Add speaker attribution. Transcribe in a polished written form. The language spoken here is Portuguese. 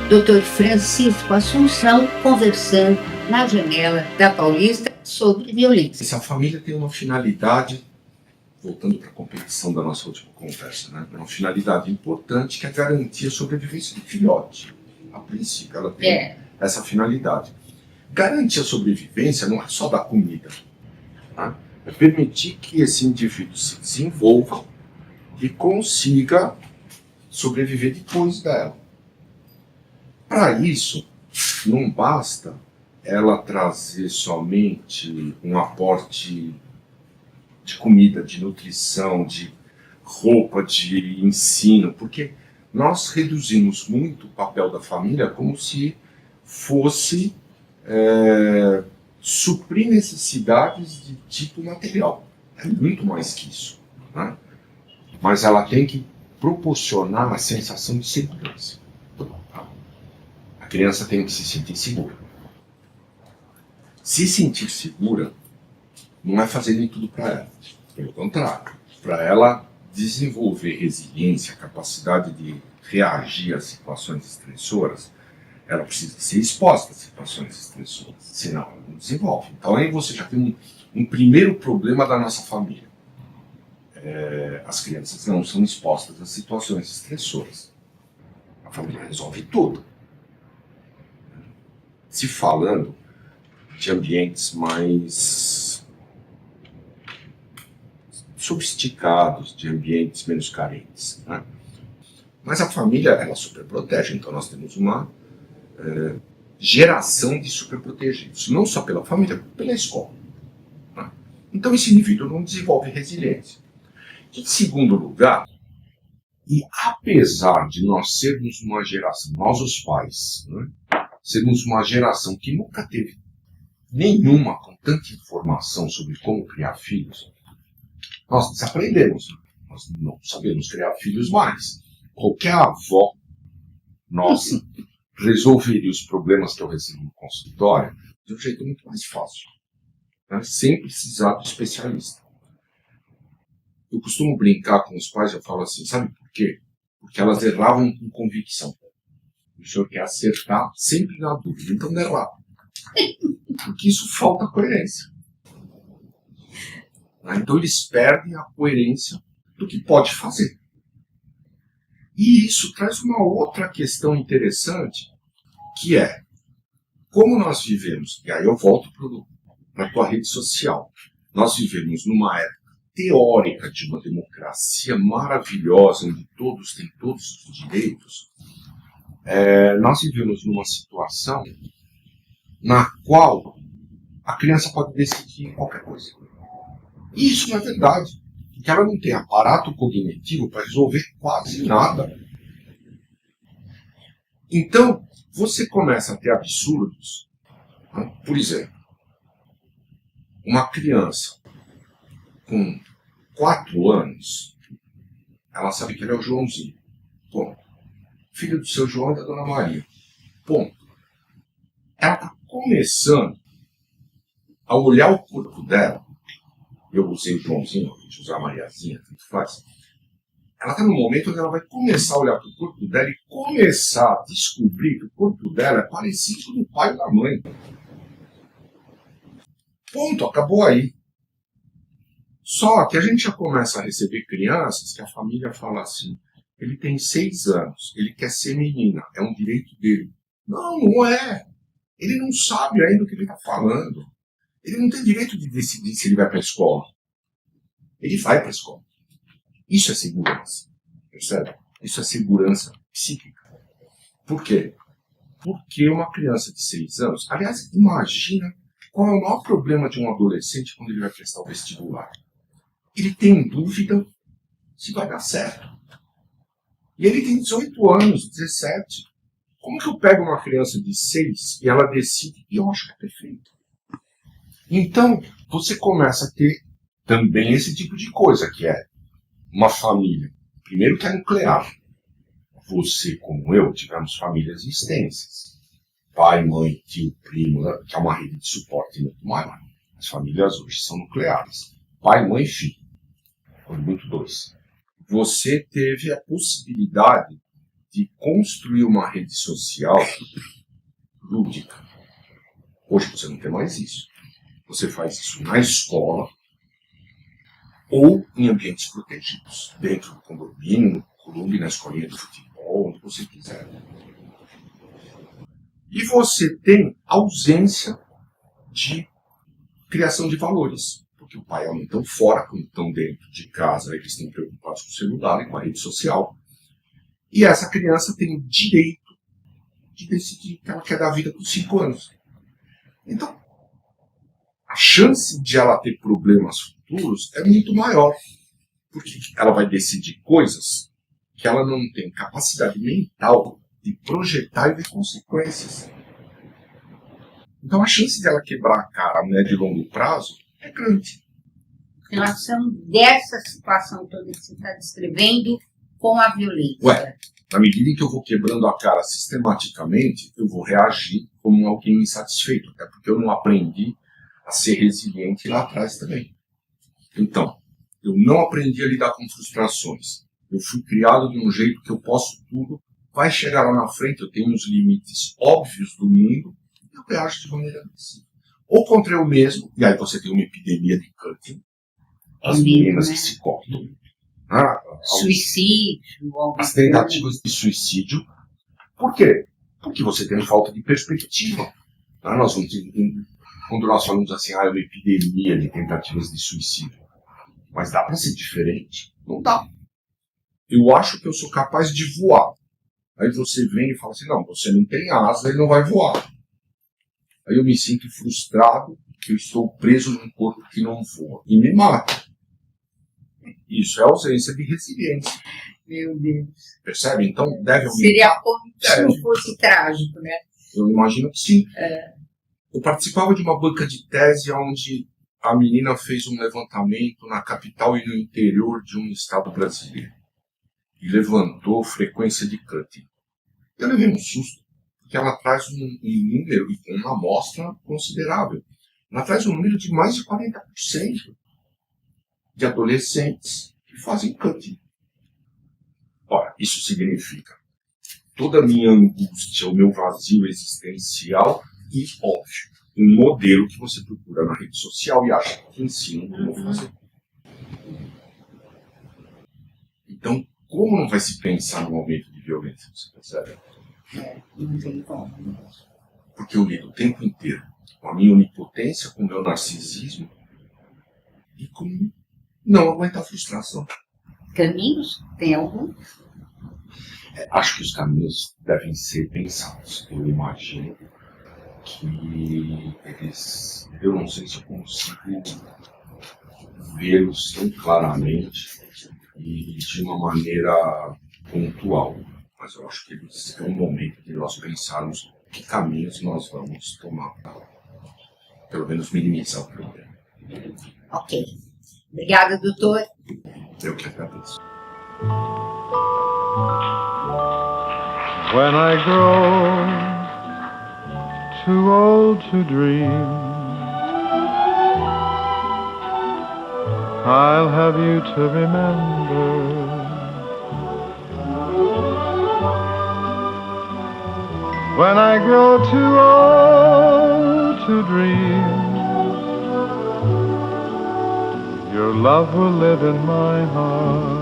Speaker 1: Dr. Francisco Assunção conversando na janela da Paulista sobre violência.
Speaker 2: Se a família tem uma finalidade, voltando para a competição da nossa última conversa, né? Uma finalidade importante que é garantir a sobrevivência do filhote. A princípio, ela tem essa finalidade. Garantir a sobrevivência não é só dar comida, né? É permitir que esse indivíduo se desenvolva e consiga sobreviver depois dela. Para isso, não basta ela trazer somente um aporte de comida, de nutrição, de roupa, de ensino, porque nós reduzimos muito o papel da família como se fosse suprir necessidades de tipo material. É muito mais que isso, né? Mas ela tem que proporcionar a sensação de segurança. A criança tem que se sentir segura. Se sentir segura não é fazendo tudo para ela. Pelo contrário, para ela desenvolver resiliência, capacidade de reagir a situações estressoras, ela precisa ser exposta a situações estressoras, senão ela não desenvolve. Então aí você já tem um primeiro problema da nossa família. As crianças não são expostas a situações estressoras. A família resolve tudo. Se falando de ambientes mais sofisticados, de ambientes menos carentes, né? Mas a família, ela superprotege, então nós temos uma geração de superprotegidos, não só pela família, como pela escola, né? Então esse indivíduo não desenvolve resiliência. Em segundo lugar, e apesar de nós sermos uma geração, nós os pais, né, sermos uma geração que nunca teve nenhuma com tanta informação sobre como criar filhos, nós desaprendemos. Nós não sabemos criar filhos mais. Qualquer avó nossa resolveria os problemas que eu recebo no consultório de um jeito muito mais fácil, né, sem precisar do especialista. Eu costumo brincar com os pais, eu falo assim, sabe por quê? Porque elas erravam com convicção. O senhor quer acertar sempre na dúvida, então não errar. Porque isso falta coerência. Então eles perdem a coerência do que pode fazer. E isso traz uma outra questão interessante, que é, como nós vivemos, e aí eu volto para a tua rede social, nós vivemos numa época teórica de uma democracia maravilhosa, onde todos têm todos os direitos, nós vivemos numa situação na qual a criança pode decidir qualquer coisa. E isso não é verdade, porque ela não tem aparato cognitivo para resolver quase nada. Então, você começa a ter absurdos, né? Por exemplo, uma criança com 4 anos, ela sabe que ele é o Joãozinho. Ponto. Filho do seu João e da Dona Maria. Ponto. Ela está começando a olhar o corpo dela. Eu usei o Joãozinho, a gente usa a Mariazinha, tanto faz. Ela está no momento onde ela vai começar a olhar para o corpo dela e começar a descobrir que o corpo dela é parecido com o do pai e da mãe. Ponto, acabou aí. Só que a gente já começa a receber crianças que a família fala assim, ele tem 6 anos, ele quer ser menina, é um direito dele. Não, não é. Ele não sabe ainda o que ele está falando. Ele não tem direito de decidir se ele vai para a escola. Ele vai para a escola. Isso é segurança. Percebe? Isso é segurança psíquica. Por quê? Porque uma criança de 6 anos... Aliás, imagina qual é o maior problema de um adolescente quando ele vai prestar o vestibular. Ele tem dúvida se vai dar certo. E ele tem 18 anos, 17. Como que eu pego uma criança de 6 e ela decide e eu acho que é perfeito? Então, você começa a ter também esse tipo de coisa, que é uma família. Primeiro que é nuclear. Você, como eu, tivemos famílias extensas. Pai, mãe, tio, primo, que é uma rede de suporte muito maior. As famílias hoje são nucleares. Pai, mãe e filho. Por muito 2. Você teve a possibilidade de construir uma rede social lúdica. Hoje você não tem mais isso. Você faz isso na escola ou em ambientes protegidos, dentro do condomínio, no clube, na escolinha de futebol, onde você quiser. E você tem ausência de criação de valores, porque o pai e a mãe estão fora, quando estão dentro de casa, eles estão preocupados com o celular e com a rede social. E essa criança tem o direito de decidir que ela quer dar vida com 5 anos. Então, a chance de ela ter problemas futuros é muito maior, porque ela vai decidir coisas que ela não tem capacidade mental de projetar e ver consequências. Então, a chance de ela quebrar a cara a médio e longo prazo é grande.
Speaker 1: Em relação dessa situação toda que você está descrevendo com a violência.
Speaker 2: Na medida em que eu vou quebrando a cara sistematicamente, eu vou reagir como alguém insatisfeito, até porque eu não aprendi a ser resiliente lá atrás também. Então, eu não aprendi a lidar com frustrações. Eu fui criado de um jeito que eu posso tudo, vai chegar lá na frente, eu tenho os limites óbvios do mundo, e eu reajo de maneira agressiva. Ou contra eu mesmo, e aí você tem uma epidemia de cutting, as meninas que se cortam.
Speaker 1: Suicídio.
Speaker 2: As tentativas de suicídio. Por quê? Porque você tem falta de perspectiva. Quando nós falamos assim, é uma epidemia de tentativas de suicídio. Mas dá para ser diferente? Não dá. Eu acho que eu sou capaz de voar. Aí você vem e fala assim, não, você não tem asa, ele não vai voar. Aí eu me sinto frustrado que eu estou preso num corpo que não voa. E me mata. Isso é ausência de resiliência.
Speaker 1: Meu Deus.
Speaker 2: Percebe? Então deve aumentar.
Speaker 1: Seria como se não fosse trágico, né?
Speaker 2: Eu imagino que sim. Eu participava de uma banca de tese onde a menina fez um levantamento na capital e no interior de um estado brasileiro. E levantou frequência de cutting. Eu levei um susto, porque ela traz um número, uma amostra considerável. Ela traz um número de mais de 40% de adolescentes que fazem cutting. Ora, isso significa toda a minha angústia, o meu vazio existencial e, óbvio, um modelo que você procura na rede social e acha que ensina como fazer. Então, como não vai se pensar no momento de violência, você percebe?
Speaker 1: Não tem como.
Speaker 2: Porque eu lido o tempo inteiro com a minha onipotência, com o meu narcisismo e com não aguentar a frustração.
Speaker 1: Caminhos? Tem algum?
Speaker 2: Acho que os caminhos devem ser pensados. Eu imagino que eles... Eu não sei se eu consigo vê-los tão claramente e de uma maneira pontual. Mas eu acho que é um momento de nós pensarmos que caminhos nós vamos tomar para, pelo menos, minimizar o problema.
Speaker 1: Ok. Obrigada, doutor.
Speaker 2: Eu que agradeço.
Speaker 3: When I grow too old to dream, I'll have you to remember. When I grow too old to dream, your love will live in my heart.